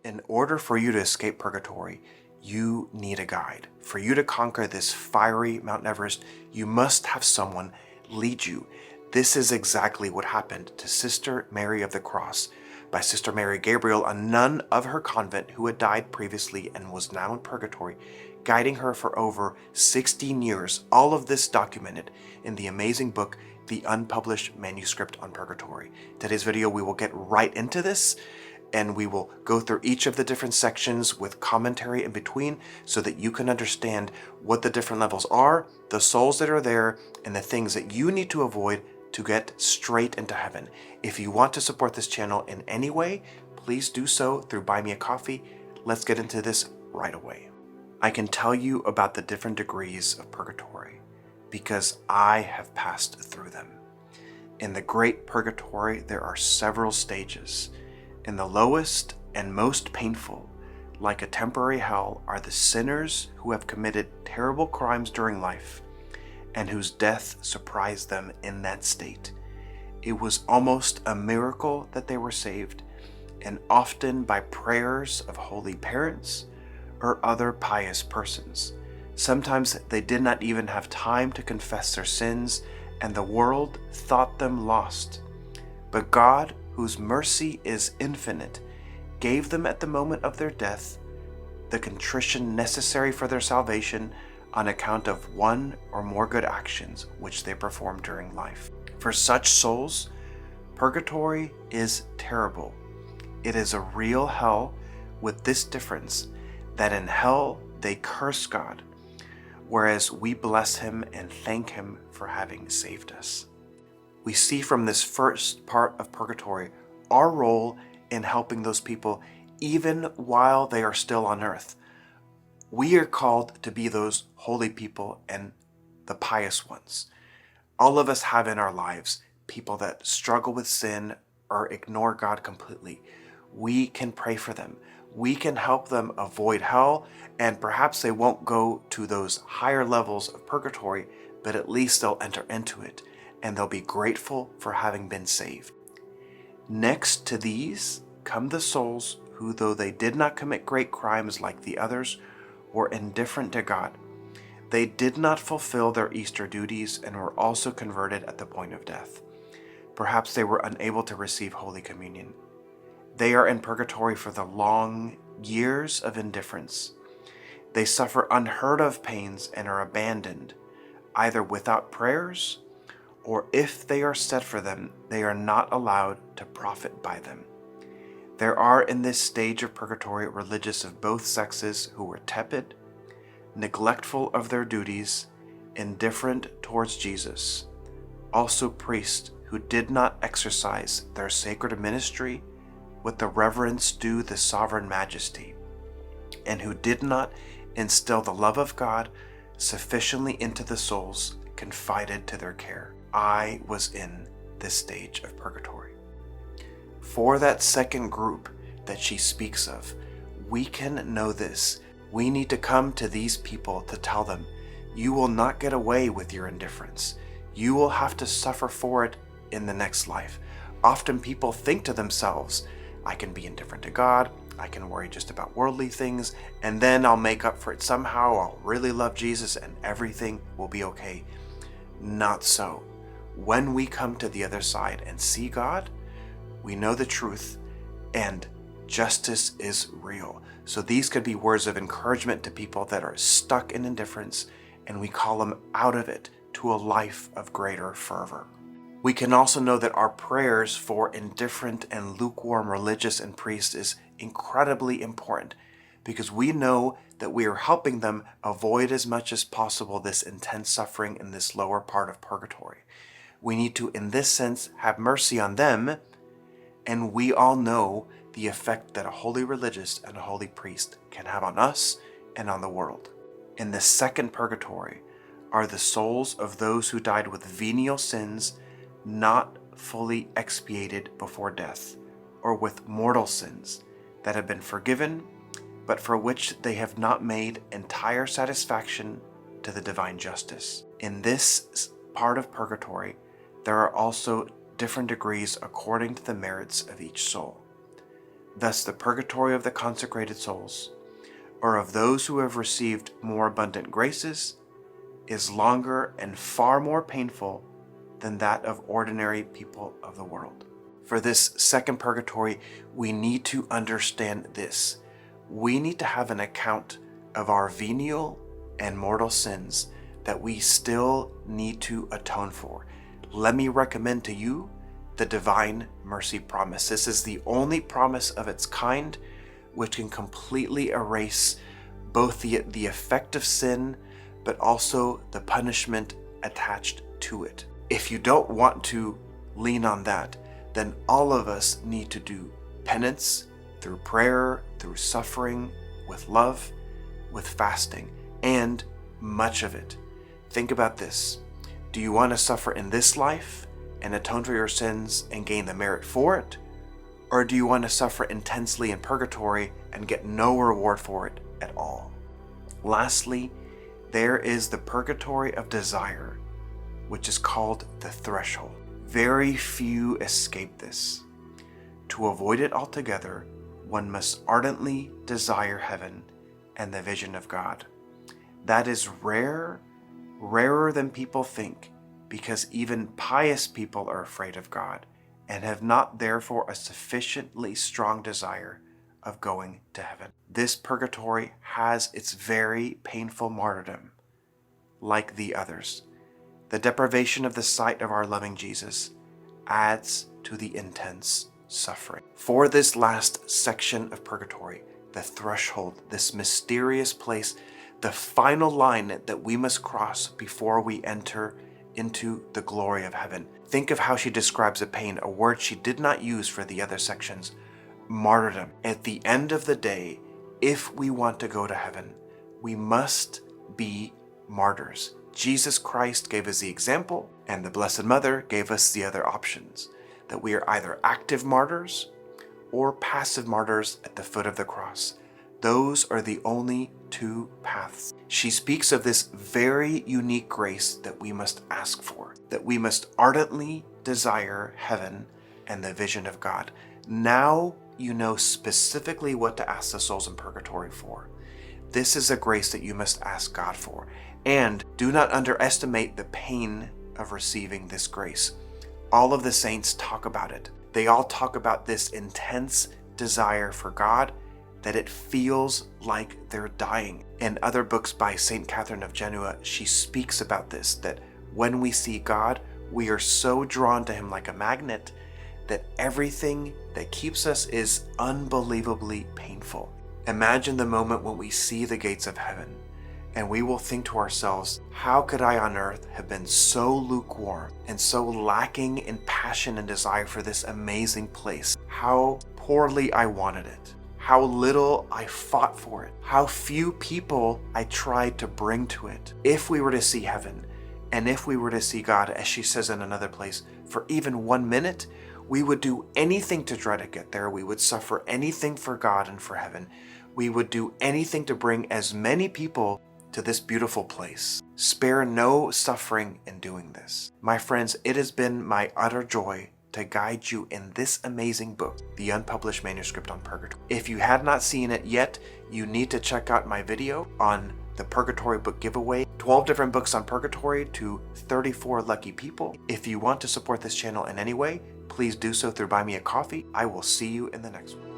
In order for you to escape purgatory, you need a guide. For you to conquer this fiery Mount Everest, you must have someone lead you. This is exactly what happened to Sister Mary of the Cross by Sister Mary Gabriel, a nun of her convent who had died previously and was now in purgatory, guiding her for over 16 years. All of this documented in the amazing book, The Unpublished Manuscript on Purgatory. Today's video, we will get right into this, and we will go through each of the different sections with commentary in between so that you can understand what the different levels are, the souls that are there, and the things that you need to avoid to get straight into heaven. If you want to support this channel in any way, please do so through Buy Me a Coffee. Let's get into this right away. I can tell you about the different degrees of purgatory because I have passed through them. In the Great Purgatory, there are several stages. In the lowest and most painful, like a temporary hell, are the sinners who have committed terrible crimes during life and whose death surprised them in that state. It was almost a miracle that they were saved, and often by prayers of holy parents or other pious persons. Sometimes they did not even have time to confess their sins, and the world thought them lost. But God, whose mercy is infinite, gave them at the moment of their death the contrition necessary for their salvation on account of one or more good actions which they performed during life. For such souls, purgatory is terrible. It is a real hell, with this difference, that in hell they curse God, whereas we bless Him and thank Him for having saved us. We see from this first part of purgatory our role in helping those people even while they are still on earth. We are called to be those holy people and the pious ones. All of us have in our lives people that struggle with sin or ignore God completely. We can pray for them. We can help them avoid hell, and perhaps they won't go to those higher levels of purgatory, but at least they'll enter into it, and they'll be grateful for having been saved. Next to these come the souls who, though they did not commit great crimes like the others, were indifferent to God. They did not fulfill their Easter duties and were also converted at the point of death. Perhaps they were unable to receive Holy Communion. They are in purgatory for the long years of indifference. They suffer unheard of pains and are abandoned, either without prayers, or if they are set for them, they are not allowed to profit by them. There are in this stage of purgatory religious of both sexes who were tepid, neglectful of their duties, indifferent towards Jesus. Also priests who did not exercise their sacred ministry with the reverence due the sovereign majesty, and who did not instill the love of God sufficiently into the souls confided to their care. I was in this stage of purgatory. For that second group that she speaks of, we can know this. We need to come to these people to tell them, you will not get away with your indifference. You will have to suffer for it in the next life. Often people think to themselves, I can be indifferent to God, I can worry just about worldly things, and then I'll make up for it somehow. I'll really love Jesus and everything will be okay. Not so. When we come to the other side and see God, we know the truth, and justice is real. So these could be words of encouragement to people that are stuck in indifference, and we call them out of it to a life of greater fervor. We can also know that our prayers for indifferent and lukewarm religious and priests is incredibly important, because we know that we are helping them avoid as much as possible this intense suffering in this lower part of purgatory. We need to, in this sense, have mercy on them, and we all know the effect that a holy religious and a holy priest can have on us and on the world. In the second purgatory are the souls of those who died with venial sins not fully expiated before death, or with mortal sins that have been forgiven, but for which they have not made entire satisfaction to the divine justice. In this part of purgatory, there are also different degrees according to the merits of each soul. Thus the purgatory of the consecrated souls, or of those who have received more abundant graces, is longer and far more painful than that of ordinary people of the world. For this second purgatory, we need to understand this. We need to have an account of our venial and mortal sins that we still need to atone for. Let me recommend to you the Divine Mercy Promise. This is the only promise of its kind which can completely erase both the effect of sin, but also the punishment attached to it. If you don't want to lean on that, then all of us need to do penance through prayer, through suffering, with love, with fasting, and much of it. Think about this. Do you want to suffer in this life and atone for your sins and gain the merit for it? Or do you want to suffer intensely in purgatory and get no reward for it at all? Lastly, there is the purgatory of desire, which is called the threshold. Very few escape this. To avoid it altogether, one must ardently desire heaven and the vision of God. That is rare, rarer than people think, because even pious people are afraid of God and have not therefore a sufficiently strong desire of going to heaven. This purgatory has its very painful martyrdom, like the others. The deprivation of the sight of our loving Jesus adds to the intense suffering. For this last section of purgatory, the threshold, this mysterious place, the final line that we must cross before we enter into the glory of heaven. Think of how she describes the pain, a word she did not use for the other sections. Martyrdom. At the end of the day, if we want to go to heaven, we must be martyrs. Jesus Christ gave us the example, and the Blessed Mother gave us the other options, that we are either active martyrs or passive martyrs at the foot of the cross. Those are the only two paths. She speaks of this very unique grace that we must ask for, that we must ardently desire heaven and the vision of God. Now you know specifically what to ask the souls in purgatory for. This is a grace that you must ask God for. And do not underestimate the pain of receiving this grace. All of the saints talk about it. They all talk about this intense desire for God, that it feels like they're dying. In other books by St. Catherine of Genoa, she speaks about this, that when we see God, we are so drawn to him like a magnet that everything that keeps us is unbelievably painful. Imagine the moment when we see the gates of heaven, and we will think to ourselves, how could I on earth have been so lukewarm and so lacking in passion and desire for this amazing place? How poorly I wanted it. How little I fought for it. How few people I tried to bring to it. If we were to see heaven, and if we were to see God, as she says in another place, for even 1 minute, we would do anything to try to get there. We would suffer anything for God and for heaven. We would do anything to bring as many people to this beautiful place. Spare no suffering in doing this. My friends, it has been my utter joy to guide you in this amazing book, the Unpublished Manuscript on Purgatory. If you had not seen it yet, you need to check out my video on the Purgatory book giveaway. 12 different books on Purgatory to 34 lucky people. If you want to support this channel in any way, please do so through Buy Me a Coffee. I will see you in the next one.